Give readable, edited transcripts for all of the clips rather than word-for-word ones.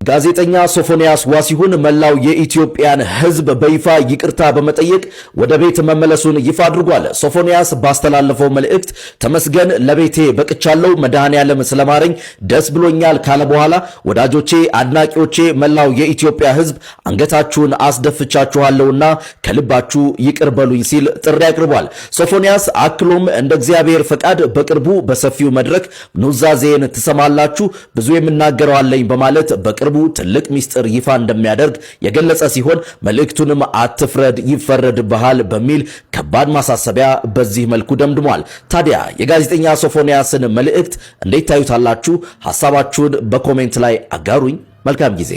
ጋዜጠኛ ሶፎንያስ ዋሲሁን መላው የኢትዮጵያን ሕዝብ በይፋ ይቅርታ በመጠየቅ ወደ ቤት መመለሱን ይፋ አድርጓል። ሶፎንያስ ባስተላለፈው መልእክት ተመስገን ለቤቴ በቅቻለሁ፣ መድኃኔዓለም ስለማረኝ ደስ ብሎኛል ካለ በኋላ ወዳጆቼ፣ አድናቂዎቼ፣ መላው የኢትዮጵያ ሕዝብ አንገታችሁን አስደፍቻችኋለሁና ከልባችሁ ይቅር በሉኝ ሲል ጥሪ አቅርቧል። ሶፎንያስ አክሎም እንደ እግዚአብሔር ፈቃድ በቅርቡ በሰፊው መድረክ ኑዛዜን ትሰማላችሁ፣ ብዙ የምናገረው አለኝ በማለት በቅርቡ ትልቅ ሚስጥር ይፋ እንደሚያደርግ የገለጸ ሲሆን መልእክቱንም አትፍረድ ይፈረድብሃል በሚል ከባድ ማሳሰቢያ በዚህ መልኩ ደምድሟል። ታዲያ የጋዜጠኛ ሶፎንያስን መልእክት እንዴት ታዩታላችሁ? ሐሳባችሁን በኮሜንት ላይ አጋሩኝ። መልካም ጊዜ።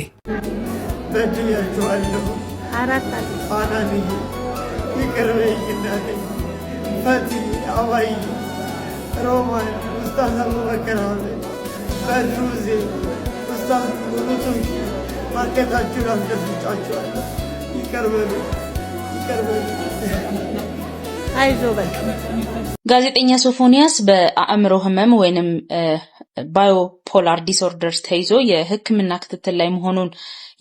ማርኬታችሁን አስደፍጫችኋል። ይቅር በሉ። አይዞ በቃ። ጋዜጠኛ ሶፎንያስ በአእምሮ ህመም ወይንም ባዮፖላር ዲስኦርደር ተይዞ የሕክምና ክትትል ላይ መሆኑን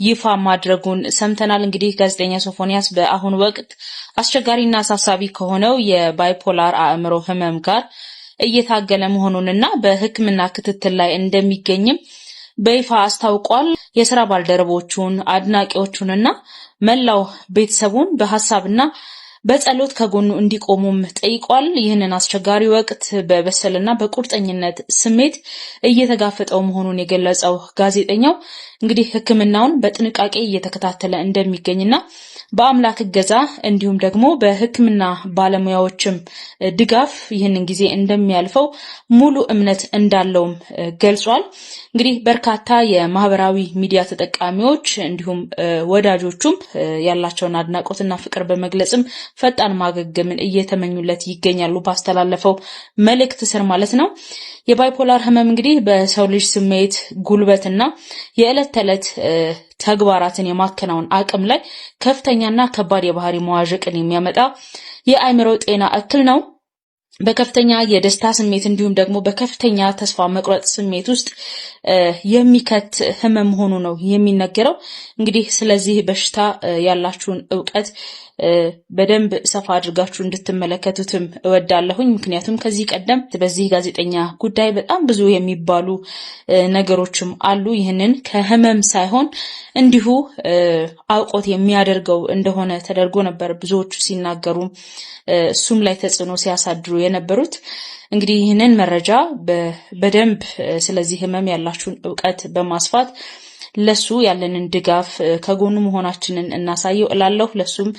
ይፋ ማድረጉን ሰምተናል። እንግዲህ ጋዜጠኛ ሶፎንያስ በአሁኑ ወቅት አስቸጋሪና አሳሳቢ ከሆነው የባይፖላር አእምሮ ህመም ጋር እየታገለ መሆኑንና በሕክምና ክትትል ላይ እንደሚገኝም በይፋ አስታውቋል። የሥራ ባልደረቦቹን አድናቂዎቹንና መላው ቤተሰቡን በሐሳብና በጸሎት ከጎኑ እንዲቆሙም ጠይቋል። ይህንን አስቸጋሪ ወቅት በበሰልና በቁርጠኝነት ስሜት እየተጋፈጠው መሆኑን የገለጸው ጋዜጠኛው እንግዲህ ሕክምናውን በጥንቃቄ እየተከታተለ እንደሚገኝና በአምላክ እገዛ እንዲሁም ደግሞ በሕክምና ባለሙያዎችም ድጋፍ ይህንን ጊዜ እንደሚያልፈው ሙሉ እምነት እንዳለውም ገልጿል። እንግዲህ በርካታ የማህበራዊ ሚዲያ ተጠቃሚዎች እንዲሁም ወዳጆቹም ያላቸውን አድናቆትና ፍቅር በመግለጽም ፈጣን ማገገምን እየተመኙለት ይገኛሉ። ባስተላለፈው መልእክት ስር ማለት ነው። የባይፖላር ህመም እንግዲህ በሰው ልጅ ስሜት፣ ጉልበትና የዕለት ተዕለት ተግባራትን የማከናወን አቅም ላይ ከፍተኛና ከባድ የባህሪ መዋዠቅን የሚያመጣ የአእምሮ ጤና እክል ነው። በከፍተኛ የደስታ ስሜት እንዲሁም ደግሞ በከፍተኛ ተስፋ መቁረጥ ስሜት ውስጥ የሚከት ህመም መሆኑ ነው የሚነገረው። እንግዲህ ስለዚህ በሽታ ያላችሁን ዕውቀት በደንብ ሰፋ አድርጋችሁ እንድትመለከቱትም እወዳለሁኝ። ምክንያቱም ከዚህ ቀደም በዚህ ጋዜጠኛ ጉዳይ በጣም ብዙ የሚባሉ ነገሮችም አሉ። ይህንን ከህመም ሳይሆን እንዲሁ አውቆት የሚያደርገው እንደሆነ ተደርጎ ነበር ብዙዎቹ ሲናገሩ፣ እሱም ላይ ተጽዕኖ ሲያሳድሩ የነበሩት። እንግዲህ ይህንን መረጃ በደንብ ስለዚህ ህመም ያላችሁን ዕውቀት በማስፋት ለሱ ያለንን ድጋፍ ከጎኑ መሆናችንን እናሳየው እላለሁ። ለሱም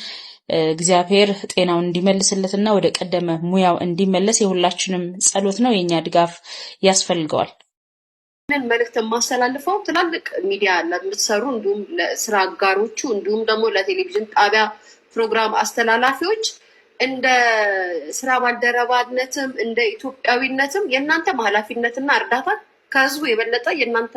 እግዚአብሔር ጤናውን እንዲመልስለትና ወደ ቀደመ ሙያው እንዲመለስ የሁላችንም ጸሎት ነው። የኛ ድጋፍ ያስፈልገዋል። ምን መልእክት ማስተላልፈው ትላልቅ ሚዲያ ለምትሰሩ እንዲሁም ለስራ አጋሮቹ እንዲሁም ደግሞ ለቴሌቪዥን ጣቢያ ፕሮግራም አስተላላፊዎች እንደ ስራ ባልደረባነትም እንደ ኢትዮጵያዊነትም የእናንተ ኃላፊነትና እርዳታ ከህዝቡ የበለጠ የእናንተ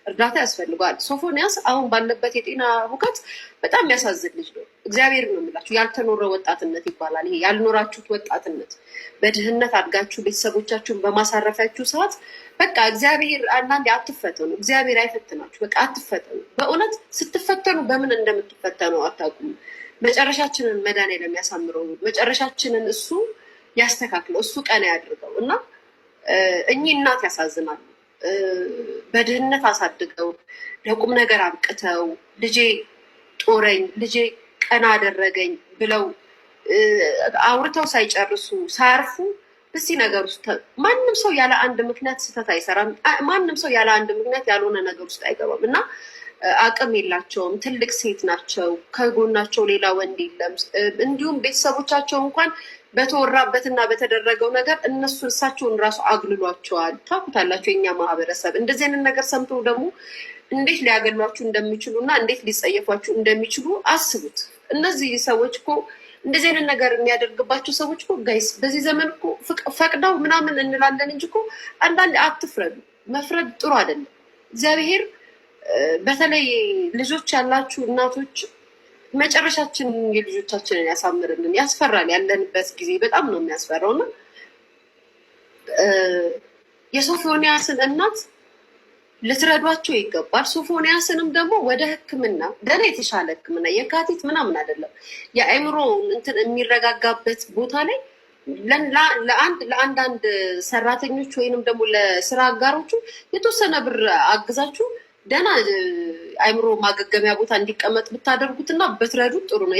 እርዳታ ያስፈልገዋል። ሶፎንያስ አሁን ባለበት የጤና ሁከት በጣም የሚያሳዝን ልጅ ነው። እግዚአብሔር ነው የምላችሁ። ያልተኖረ ወጣትነት ይባላል ይሄ። ያልኖራችሁት ወጣትነት በድህነት አድጋችሁ ቤተሰቦቻችሁን በማሳረፊያችሁ ሰዓት በቃ እግዚአብሔር አንዳንዴ አትፈተኑ። እግዚአብሔር አይፈትናችሁ። በቃ አትፈተኑ። በእውነት ስትፈተኑ በምን እንደምትፈተኑ አታውቁም። መጨረሻችንን መድኃኔዓለም የሚያሳምረው መጨረሻችንን እሱ ያስተካክለው፣ እሱ ቀና ያድርገው እና እኚህ እናት ያሳዝናሉ። በድህነት አሳድገው ለቁም ነገር አብቅተው ልጄ ጦረኝ፣ ልጄ ቀና አደረገኝ ብለው አውርተው ሳይጨርሱ ሳያርፉ በዚህ ነገር ውስጥ ማንም ሰው ያለ አንድ ምክንያት ስህተት አይሰራም። ማንም ሰው ያለ አንድ ምክንያት ያልሆነ ነገር ውስጥ አይገባም እና አቅም የላቸውም። ትልቅ ሴት ናቸው። ከጎናቸው ሌላ ወንድ የለም። እንዲሁም ቤተሰቦቻቸው እንኳን በተወራበትና በተደረገው ነገር እሳቸውን ራሱ አግልሏቸዋል። ታውቁታላችሁ። የኛ ማህበረሰብ እንደዚህ አይነት ነገር ሰምተው ደግሞ እንዴት ሊያገሏችሁ እንደሚችሉ እና እንዴት ሊጸየፏችሁ እንደሚችሉ አስቡት። እነዚህ ሰዎች እኮ እንደዚህ አይነት ነገር የሚያደርግባቸው ሰዎች እኮ ጋይስ በዚህ ዘመን እኮ ፈቅደው ምናምን እንላለን እንጂ እኮ አንዳንድ አትፍረዱ። መፍረድ ጥሩ አይደለም። እግዚአብሔር በተለይ ልጆች ያላችሁ እናቶች መጨረሻችን የልጆቻችንን ያሳምርልን። ያስፈራል። ያለንበት ጊዜ በጣም ነው የሚያስፈራውና የሶፎንያስን እናት ልትረዷቸው ይገባል። ሶፎንያስንም ደግሞ ወደ ሕክምና ደህና የተሻለ ሕክምና የካቲት ምናምን አይደለም የአእምሮ እንትን የሚረጋጋበት ቦታ ላይ ለአንዳንድ ሰራተኞች ወይንም ደግሞ ለስራ አጋሮቹ የተወሰነ ብር አግዛችሁ ደህና አእምሮ ማገገሚያ ቦታ እንዲቀመጥ ብታደርጉትና ብትረዱት ጥሩ ነው።